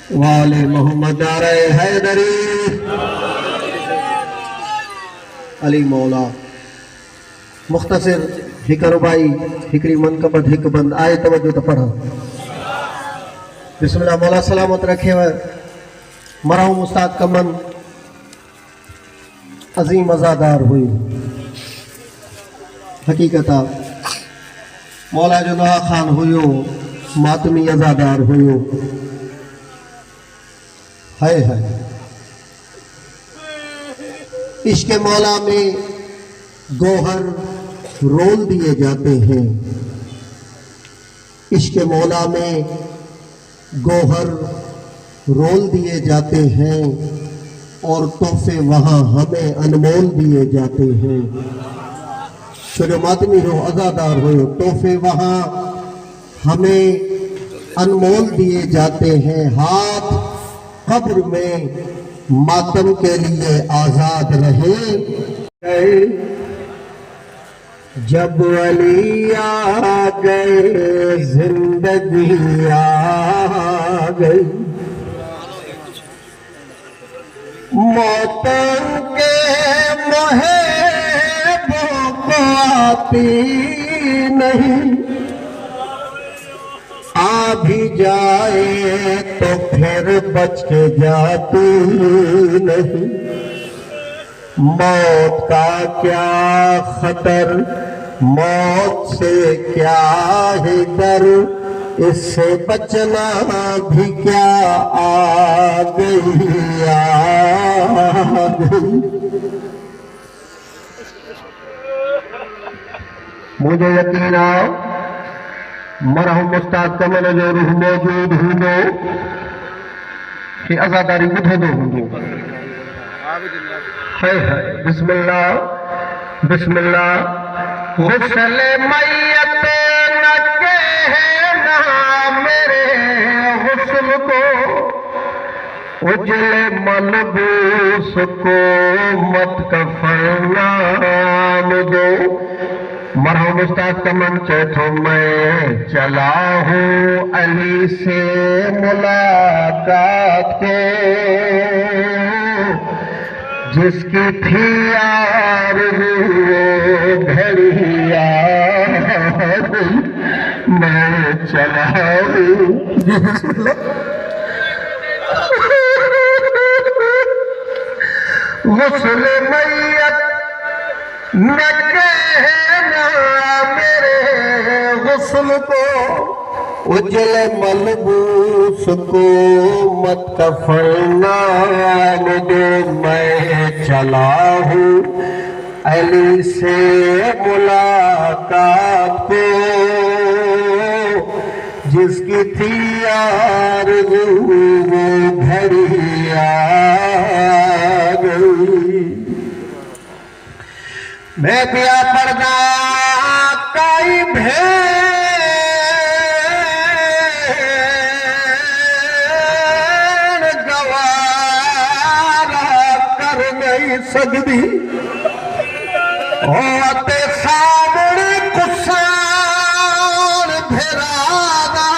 वाले मोहम्मद नारे हैदरी अली मौला। मुख्तसर हिकरुबाई हिकरी मनकबत हिक बंद आए तवज्जो तो पढ़ा। बिस्मिल्लाह। मौला सलामत रखे हुए मरहूम उस्ताद का मन अजीम अजादार हुई। हकीकता मौला जो नहा खान हुयो मातमी अजादार हुयो। है इश्क मौला में गोहर रोल दिए जाते हैं। इश्क मौला में गोहर रोल दिए जाते हैं और तोहफे वहाँ हमें अनमोल दिए जाते हैं। जो मातमी हो अजादार हो तोहफे वहाँ हमें अनमोल दिए जाते हैं। हाथ कब्र में मातम के लिए आजाद रहे। जब अली आ गए जिंदगी आ गई। मौतों के मोहब्बों को आती नहीं। आ भी जाए तो फिर बच के जाती नहीं। मौत का क्या खतर, मौत से क्या है डर, इससे बचना भी क्या आ गई। मुझे यकीन आओ मरहूम उस्ताद कमल जो रूह मौजूद हूंदो कि अज़ादारी ॿुधंदो हूंदो। है बिस्मिल्लाह बिस्मिल्लाह। गुस्ल मैयत न कहना मेरे हुस्न को, उजले मलबूस को मत कफना दो। मरहूम उस्ताद का मन चौथो मैं चला हूँ अली से मुलाकात को, जिसकी थी आरज़ू घड़ी आ गई। मैं चला हूँ गुस्ल मैयत न कहना मेरे गुस्ल को, उजले मलबूस को मत कफना दो। मैं चला हूँ अली से मुलाकात को, जिसकी थी आरज़ू वो घड़ी आ गई। मैं पिया पर्दा काई भेड़ गवारा कर नहीं सकती। होते सामने कुसान फिराना,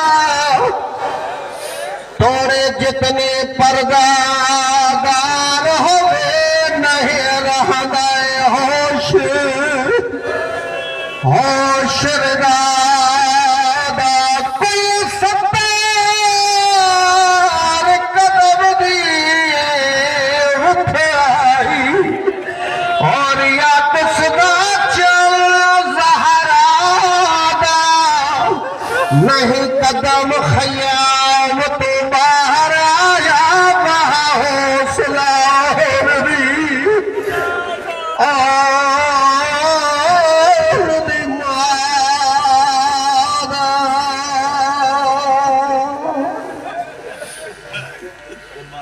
तोड़े जितने पर्दादार होवे नहीं रहना होश होश दादा। कोई सत्तार कदम दिए उठ आई, और या कुसदा चल ज़हरा दा नहीं कदम खैया